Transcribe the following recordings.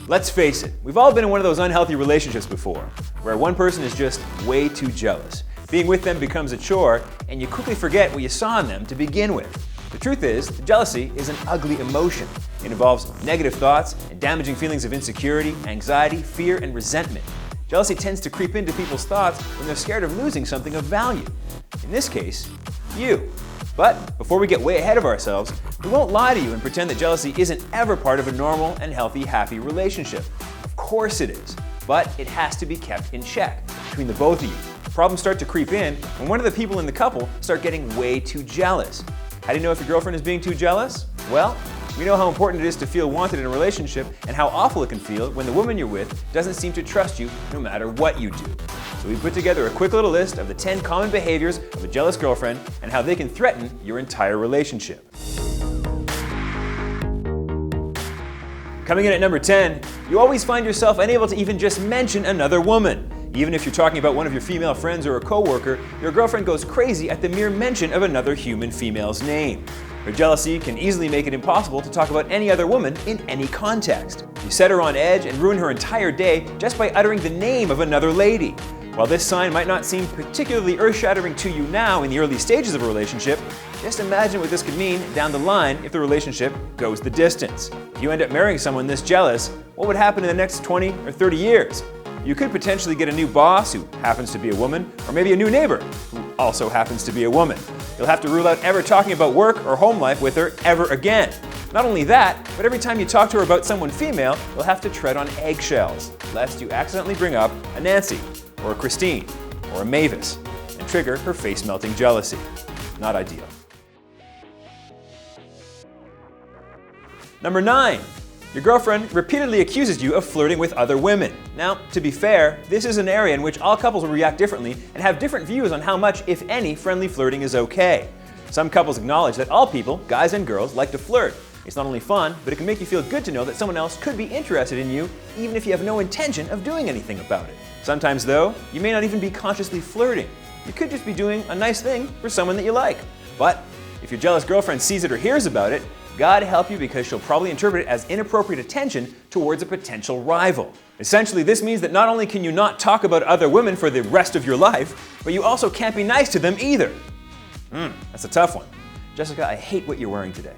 Let's face it, we've all been in one of those unhealthy relationships before, where one person is just way too jealous. Being with them becomes a chore, and you quickly forget what you saw in them to begin with. The truth is, jealousy is an ugly emotion. It involves negative thoughts and damaging feelings of insecurity, anxiety, fear, and resentment. Jealousy tends to creep into people's thoughts when they're scared of losing something of value. In this case, you. But before we get way ahead of ourselves, we won't lie to you and pretend that jealousy isn't ever part of a normal and healthy, happy relationship. Of course it is, but it has to be kept in check between the both of you. Problems start to creep in when one of the people in the couple start getting way too jealous. How do you know if your girlfriend is being too jealous? Well, we know how important it is to feel wanted in a relationship and how awful it can feel when the woman you're with doesn't seem to trust you no matter what you do. So we put together a quick little list of the 10 common behaviors of a jealous girlfriend and how they can threaten your entire relationship. Coming in at number 10, you always find yourself unable to even just mention another woman. Even if you're talking about one of your female friends or a coworker, your girlfriend goes crazy at the mere mention of another human female's name. Her jealousy can easily make it impossible to talk about any other woman in any context. You set her on edge and ruin her entire day just by uttering the name of another lady. While this sign might not seem particularly earth-shattering to you now in the early stages of a relationship, just imagine what this could mean down the line if the relationship goes the distance. If you end up marrying someone this jealous, what would happen in the next 20 or 30 years? You could potentially get a new boss who happens to be a woman, or maybe a new neighbor who also happens to be a woman. You'll have to rule out ever talking about work or home life with her ever again. Not only that, but every time you talk to her about someone female, you'll have to tread on eggshells, lest you accidentally bring up a Nancy, or a Christine, or a Mavis, and trigger her face-melting jealousy. Not ideal. Number 9. Your girlfriend repeatedly accuses you of flirting with other women. Now, to be fair, this is an area in which all couples will react differently and have different views on how much, if any, friendly flirting is okay. Some couples acknowledge that all people, guys and girls, like to flirt. It's not only fun, but it can make you feel good to know that someone else could be interested in you, even if you have no intention of doing anything about it. Sometimes, though, you may not even be consciously flirting. You could just be doing a nice thing for someone that you like. But if your jealous girlfriend sees it or hears about it, God help you, because she'll probably interpret it as inappropriate attention towards a potential rival. Essentially, this means that not only can you not talk about other women for the rest of your life, but you also can't be nice to them either. That's a tough one. Jessica, I hate what you're wearing today.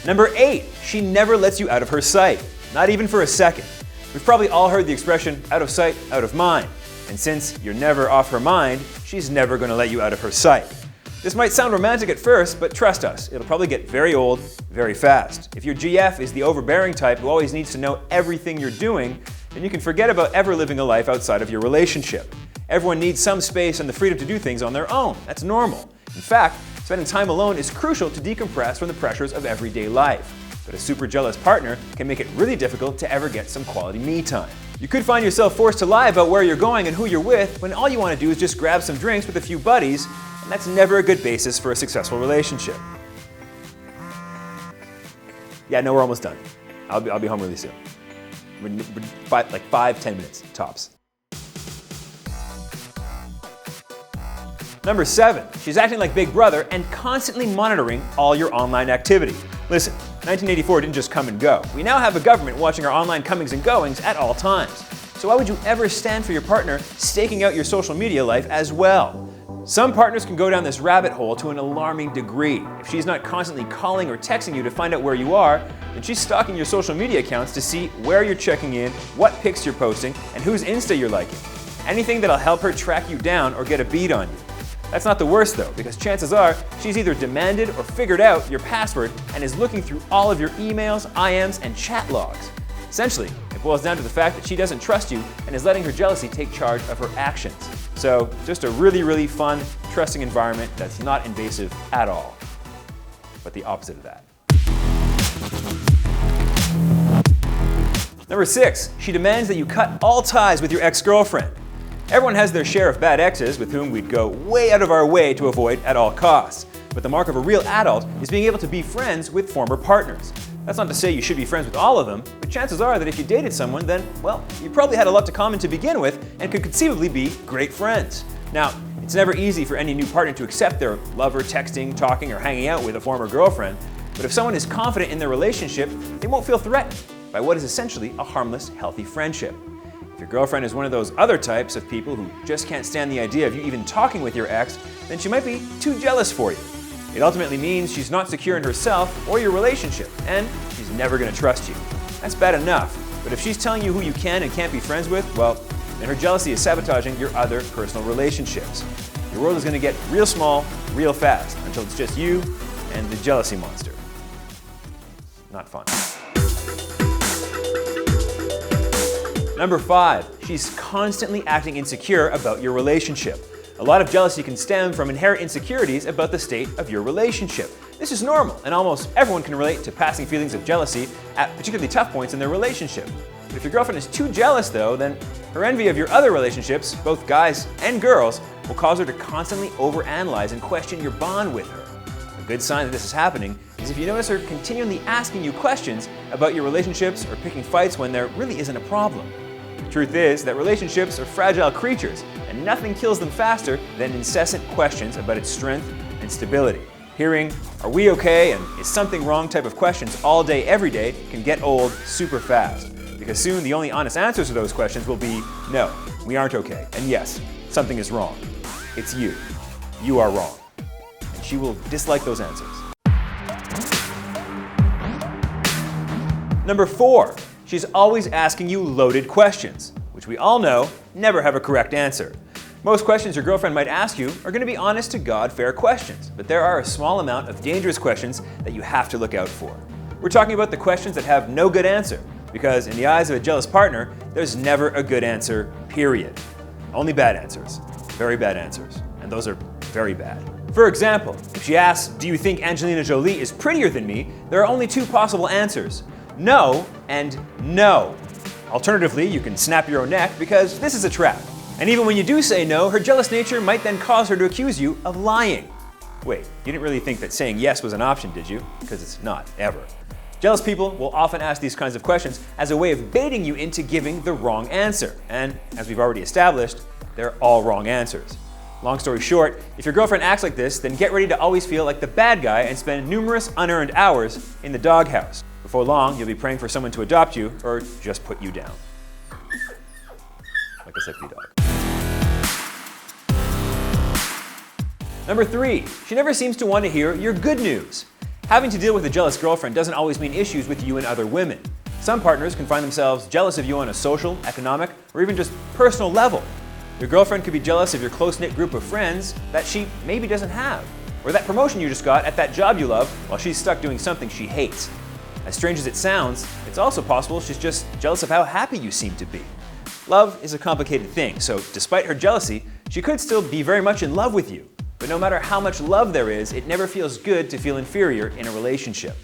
Number 8, she never lets you out of her sight, not even for a second. We've probably all heard the expression, out of sight, out of mind. And since you're never off her mind, she's never going to let you out of her sight. This might sound romantic at first, but trust us, it'll probably get very old very fast. If your GF is the overbearing type who always needs to know everything you're doing, then you can forget about ever living a life outside of your relationship. Everyone needs some space and the freedom to do things on their own. That's normal. In fact, spending time alone is crucial to decompress from the pressures of everyday life. But a super jealous partner can make it really difficult to ever get some quality me time. You could find yourself forced to lie about where you're going and who you're with when all you want to do is just grab some drinks with a few buddies, and that's never a good basis for a successful relationship. Yeah, no, we're almost done. I'll be home really soon. Like 5-10 minutes, tops. Number 7, she's acting like Big Brother and constantly monitoring all your online activity. Listen, 1984 didn't just come and go. We now have a government watching our online comings and goings at all times. So why would you ever stand for your partner staking out your social media life as well? Some partners can go down this rabbit hole to an alarming degree. If she's not constantly calling or texting you to find out where you are, then she's stalking your social media accounts to see where you're checking in, what pics you're posting, and whose Insta you're liking. Anything that'll help her track you down or get a beat on you. That's not the worst though, because chances are she's either demanded or figured out your password and is looking through all of your emails, IMs, and chat logs. Essentially, it boils down to the fact that she doesn't trust you and is letting her jealousy take charge of her actions. So, just a really, really fun, trusting environment that's not invasive at all, but the opposite of that. Number 6, she demands that you cut all ties with your ex-girlfriend. Everyone has their share of bad exes with whom we'd go way out of our way to avoid at all costs. But the mark of a real adult is being able to be friends with former partners. That's not to say you should be friends with all of them, but chances are that if you dated someone, then, well, you probably had a lot to common to begin with and could conceivably be great friends. Now, it's never easy for any new partner to accept their lover texting, talking, or hanging out with a former girlfriend, but if someone is confident in their relationship, they won't feel threatened by what is essentially a harmless, healthy friendship. If your girlfriend is one of those other types of people who just can't stand the idea of you even talking with your ex, then she might be too jealous for you. It ultimately means she's not secure in herself or your relationship, and she's never going to trust you. That's bad enough, but if she's telling you who you can and can't be friends with, well, then her jealousy is sabotaging your other personal relationships. Your world is going to get real small, real fast, until it's just you and the jealousy monster. Not fun. Number 5, she's constantly acting insecure about your relationship. A lot of jealousy can stem from inherent insecurities about the state of your relationship. This is normal, and almost everyone can relate to passing feelings of jealousy at particularly tough points in their relationship. But if your girlfriend is too jealous though, then her envy of your other relationships, both guys and girls, will cause her to constantly overanalyze and question your bond with her. A good sign that this is happening is if you notice her continually asking you questions about your relationships or picking fights when there really isn't a problem. The truth is that relationships are fragile creatures, and nothing kills them faster than incessant questions about its strength and stability. Hearing, "Are we okay?" and "Is something wrong?" type of questions all day, every day can get old super fast. Because soon the only honest answers to those questions will be, "No, we aren't okay. And yes, something is wrong. It's you. You are wrong." And she will dislike those answers. Number 4, she's always asking you loaded questions, which we all know never have a correct answer. Most questions your girlfriend might ask you are going to be honest-to-God fair questions, but there are a small amount of dangerous questions that you have to look out for. We're talking about the questions that have no good answer, because in the eyes of a jealous partner, there's never a good answer, period. Only bad answers, very bad answers, and those are very bad. For example, if she asks, "Do you think Angelina Jolie is prettier than me?" there are only 2 possible answers: no and no. Alternatively, you can snap your own neck because this is a trap. And even when you do say no, her jealous nature might then cause her to accuse you of lying. Wait, you didn't really think that saying yes was an option, did you? Because it's not, ever. Jealous people will often ask these kinds of questions as a way of baiting you into giving the wrong answer. And as we've already established, they're all wrong answers. Long story short, if your girlfriend acts like this, then get ready to always feel like the bad guy and spend numerous unearned hours in the doghouse. Before long, you'll be praying for someone to adopt you or just put you down. Like a sickly dog. Number 3, she never seems to want to hear your good news. Having to deal with a jealous girlfriend doesn't always mean issues with you and other women. Some partners can find themselves jealous of you on a social, economic, or even just personal level. Your girlfriend could be jealous of your close-knit group of friends that she maybe doesn't have, or that promotion you just got at that job you love while she's stuck doing something she hates. As strange as it sounds, it's also possible she's just jealous of how happy you seem to be. Love is a complicated thing, so despite her jealousy, she could still be very much in love with you. But no matter how much love there is, it never feels good to feel inferior in a relationship.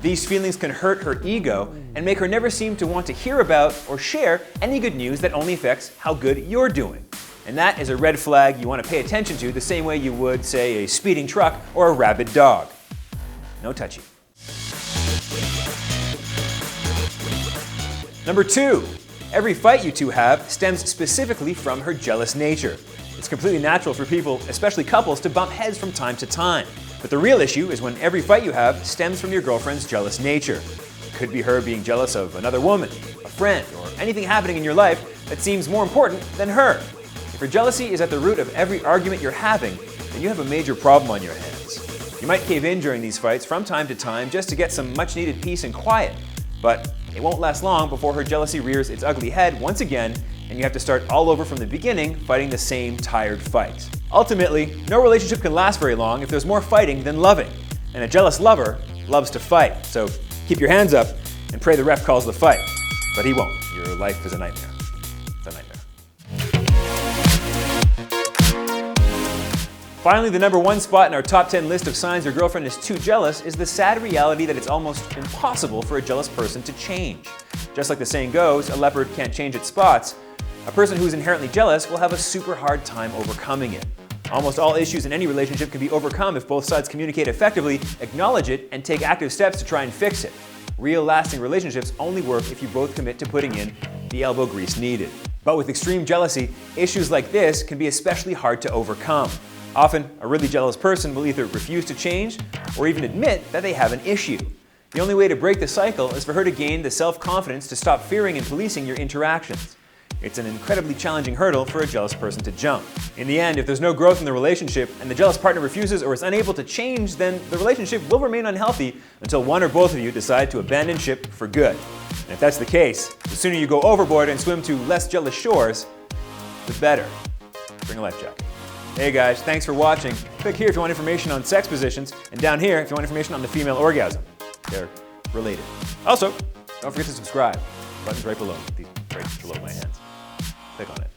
These feelings can hurt her ego and make her never seem to want to hear about or share any good news that only affects how good you're doing. And that is a red flag you want to pay attention to the same way you would, say, a speeding truck or a rabid dog. No touchy. Number 2, every fight you two have stems specifically from her jealous nature. It's completely natural for people, especially couples, to bump heads from time to time. But the real issue is when every fight you have stems from your girlfriend's jealous nature. It could be her being jealous of another woman, a friend, or anything happening in your life that seems more important than her. If her jealousy is at the root of every argument you're having, then you have a major problem on your hands. You might cave in during these fights from time to time just to get some much-needed peace and quiet. But it won't last long before her jealousy rears its ugly head once again, and you have to start all over from the beginning fighting the same tired fight. Ultimately, no relationship can last very long if there's more fighting than loving. And a jealous lover loves to fight. So keep your hands up and pray the ref calls the fight. But he won't. Your life is a nightmare. It's a nightmare. Finally, the number 1 spot in our top 10 list of signs your girlfriend is too jealous is the sad reality that it's almost impossible for a jealous person to change. Just like the saying goes, a leopard can't change its spots. A person who's inherently jealous will have a super hard time overcoming it. Almost all issues in any relationship can be overcome if both sides communicate effectively, acknowledge it, and take active steps to try and fix it. Real lasting relationships only work if you both commit to putting in the elbow grease needed. But with extreme jealousy, issues like this can be especially hard to overcome. Often, a really jealous person will either refuse to change or even admit that they have an issue. The only way to break the cycle is for her to gain the self-confidence to stop fearing and policing your interactions. It's an incredibly challenging hurdle for a jealous person to jump. In the end, if there's no growth in the relationship and the jealous partner refuses or is unable to change, then the relationship will remain unhealthy until one or both of you decide to abandon ship for good. And if that's the case, the sooner you go overboard and swim to less jealous shores, the better. Bring a life jacket. Hey guys, thanks for watching. Click here if you want information on sex positions, and down here if you want information on the female orgasm. They're related. Also, don't forget to subscribe. The button's right below. Right below my hands. Click on it.